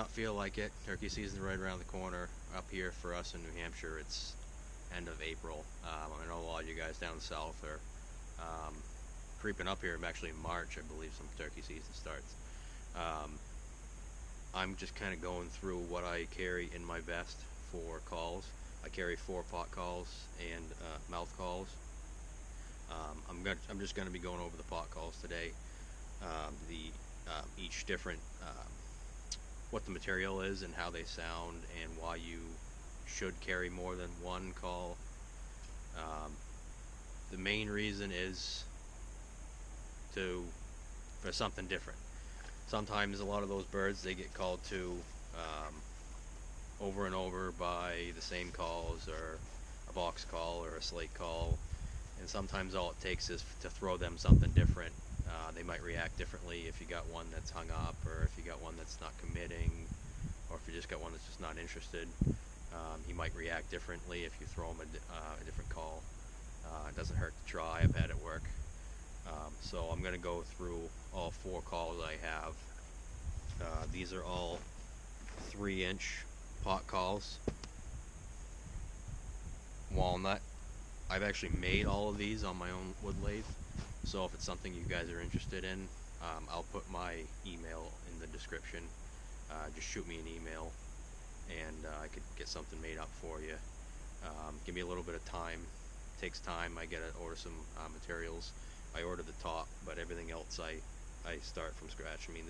not feel like it. Turkey season's right around the corner. Up here for us in New Hampshire, it's end of April. I know a lot of you guys down south are um, creeping up here. Actually, in March, I believe, some turkey season starts. Um, I'm just kind of going through what I carry in my vest for calls. I carry 4 pot calls and mouth calls. I'm just going to be going over the pot calls today. The Each different what the material is and how they sound and why you should carry more than one call. Um, the main reason is for something different. Sometimes a lot of those birds, they get called to over and over by the same calls, or a box call or a slate call, and sometimes all it takes is to throw them something different. They might react differently if you got one that's hung up, or if you got one that's not committing, or if you just got one that's just not interested. He might react differently if you throw him a different call. It doesn't hurt to try. I've had it work. So I'm going to go through all 4 calls I have. These are all 3-inch pot calls. Walnut. I've actually made all of these on my own wood lathe. So if it's something you guys are interested in, I'll put my email in the description. Just shoot me an email, and I could get something made up for you. Give me a little bit of time. It takes time. I gotta order some materials. I order the top, but everything else I start from scratch. I mean,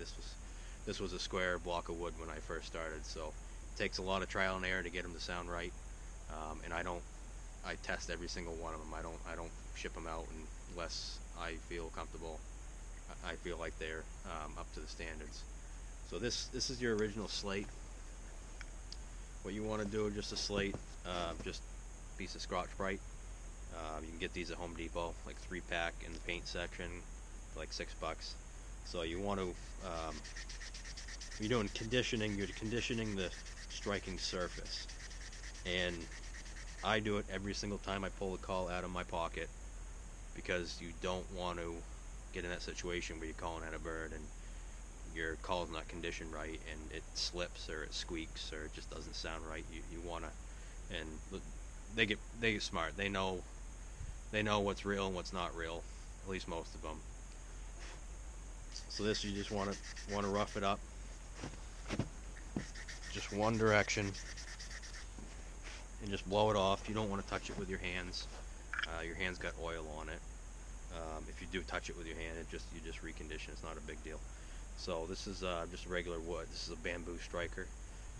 this was a square block of wood when I first started, so it takes a lot of trial and error to get them to sound right. And I test every single one of them. I don't ship them out unless I feel comfortable. I feel like they're up to the standards. So this is your original slate. What you want to do is just a slate, just a piece of Scotch-Brite. You can get these at Home Depot, like 3-pack in the paint section, for like $6. So you want to, you're doing conditioning. You're conditioning the striking surface, and I do it every single time I pull the call out of my pocket, because you don't want to get in that situation where you're calling at a bird and your call's not conditioned right and it slips or it squeaks or it just doesn't sound right. You want to, and they get smart. They know what's real and what's not real, at least most of them. So this, you just want to rough it up, just one direction, and just blow it off. You don't want to touch it with your hands. Your hand's got oil on it. If you do touch it with your hand, you just recondition. It's not a big deal. So this is just regular wood. This is a bamboo striker.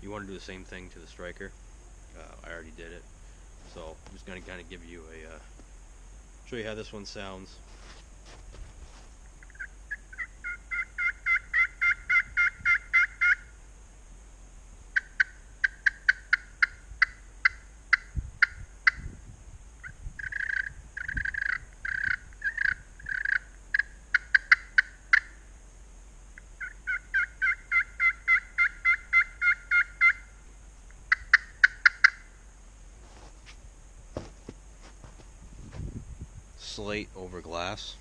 You want to do the same thing to the striker. I already did it. So I'm just going to kind of give you show you how this one sounds. Slate over glass.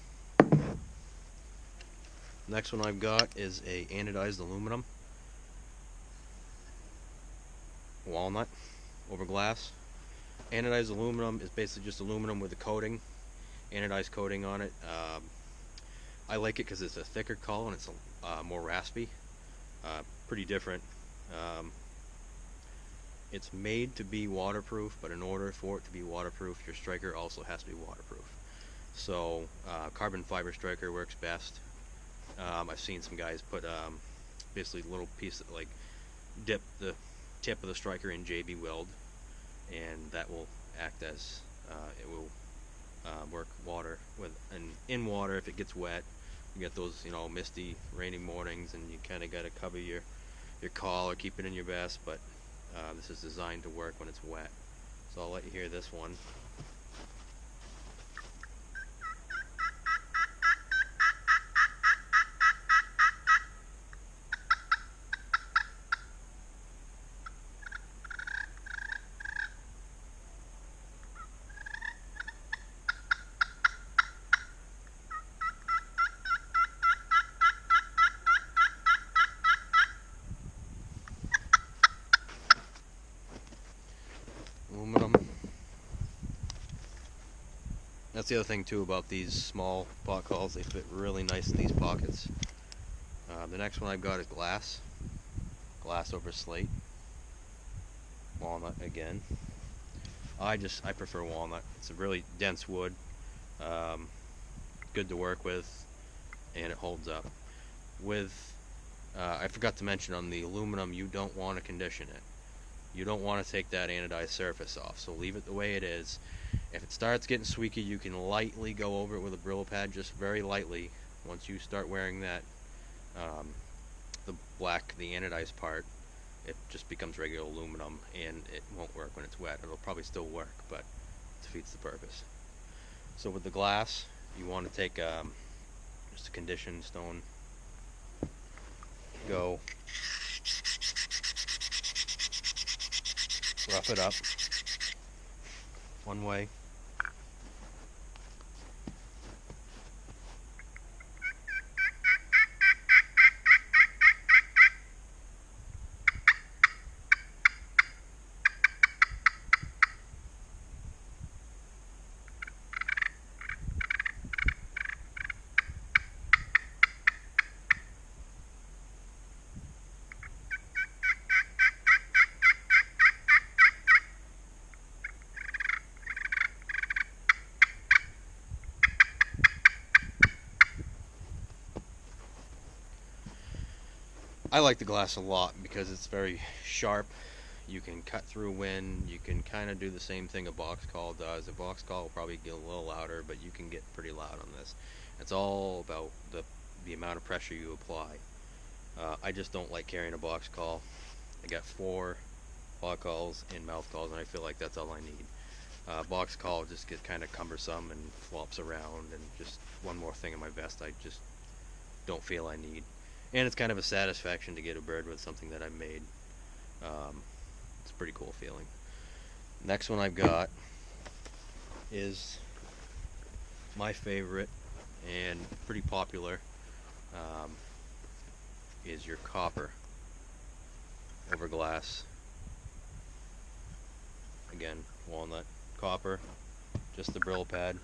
Next one I've got is a anodized aluminum. Walnut over glass. Anodized aluminum is basically just aluminum with a coating, anodized coating on it. I like it because it's a thicker call and it's more raspy. Pretty different. It's made to be waterproof, but in order for it to be waterproof, your striker also has to be waterproof. So carbon fiber striker works best. I've seen some guys put basically a little piece of, like, dip the tip of the striker in JB Weld, and that will act as it will work water with, and in water if it gets wet. You get those misty, rainy mornings, and you kind of got to cover your call or keep it in your vest. But this is designed to work when it's wet. So I'll let you hear this one. That's the other thing too about these small pot calls. They fit really nice in these pockets. The next one I've got is glass. Glass over slate. Walnut again. I prefer walnut. It's a really dense wood. Um, Good to work with, and it holds up. With I forgot to mention on the aluminum, you don't want to condition it. You don't want to take that anodized surface off, so leave it the way it is. If it starts getting squeaky, you can lightly go over it with a Brillo pad, just very lightly. Once you start wearing that, um, the anodized part, it just becomes regular aluminum, and it won't work when it's wet. It'll probably still work, but it defeats the purpose. So with the glass, you want to take just a conditioned stone, go rough it up one way, I like the glass a lot because it's very sharp. You can cut through wind. You can kind of do the same thing a box call does. A box call will probably get a little louder, but you can get pretty loud on this. It's all about the amount of pressure you apply. I just don't like carrying a box call. I got 4 box calls and mouth calls, and I feel like that's all I need. Box call just gets kind of cumbersome and flops around, and just one more thing in my vest I just don't feel I need. And it's kind of a satisfaction to get a bird with something that I made. It's a pretty cool feeling. Next one I've got is my favorite and pretty popular, um, is your copper over glass. Again, walnut, copper, just the Brillo pad.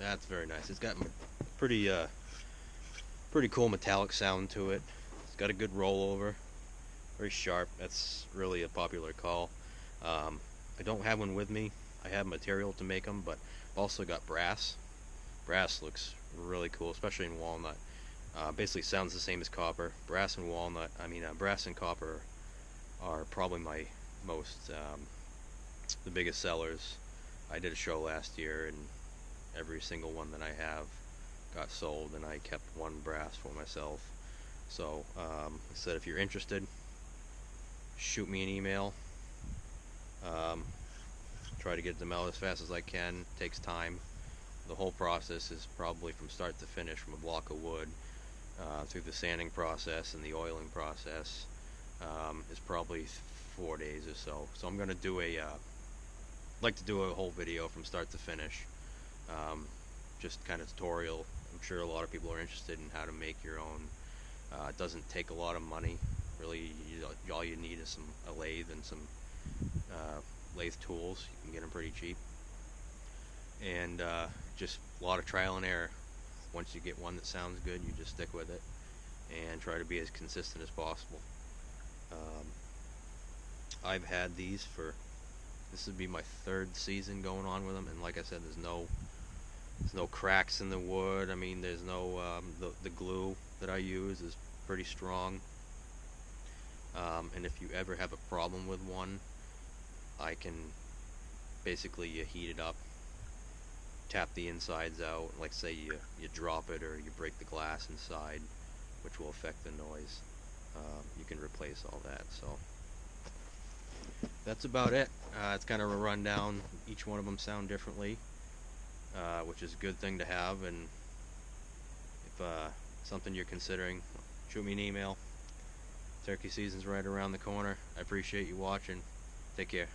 That's very nice. It's got pretty pretty cool metallic sound to it. It's got a good rollover, very sharp. That's really a popular call. I don't have one with me. I have material to make them, but I've also got brass. Brass looks really cool, especially in walnut. Basically sounds the same as copper. Brass and walnut, brass and copper are probably my most, the biggest sellers. I did a show last year, and every single one that I have got sold, and I kept one brass for myself. So, I said if you're interested, shoot me an email. Try to get them out as fast as I can. Takes time. The whole process is probably from start to finish, from a block of wood through the sanding process and the oiling process, is probably 4 days or so. So I'm gonna do like to do a whole video from start to finish, just kind of tutorial. I'm sure a lot of people are interested in how to make your own. It doesn't take a lot of money, really. All you need is a lathe and some lathe tools. You can get them pretty cheap, and just a lot of trial and error. Once you get one that sounds good, you just stick with it and try to be as consistent as possible. I've had these for, this would be my 3rd season going on with them, and like I said, there's no cracks in the wood. I mean, there's no the glue that I use is pretty strong. And if you ever have a problem with one, I can Basically, you heat it up, tap the insides out. Like say you drop it or you break the glass inside, which will affect the noise. You can replace all that. So that's about it. It's kind of a rundown. Each one of them sound differently, which is a good thing to have. And if something you're considering, shoot me an email. Turkey season's right around the corner. I appreciate you watching. Take care.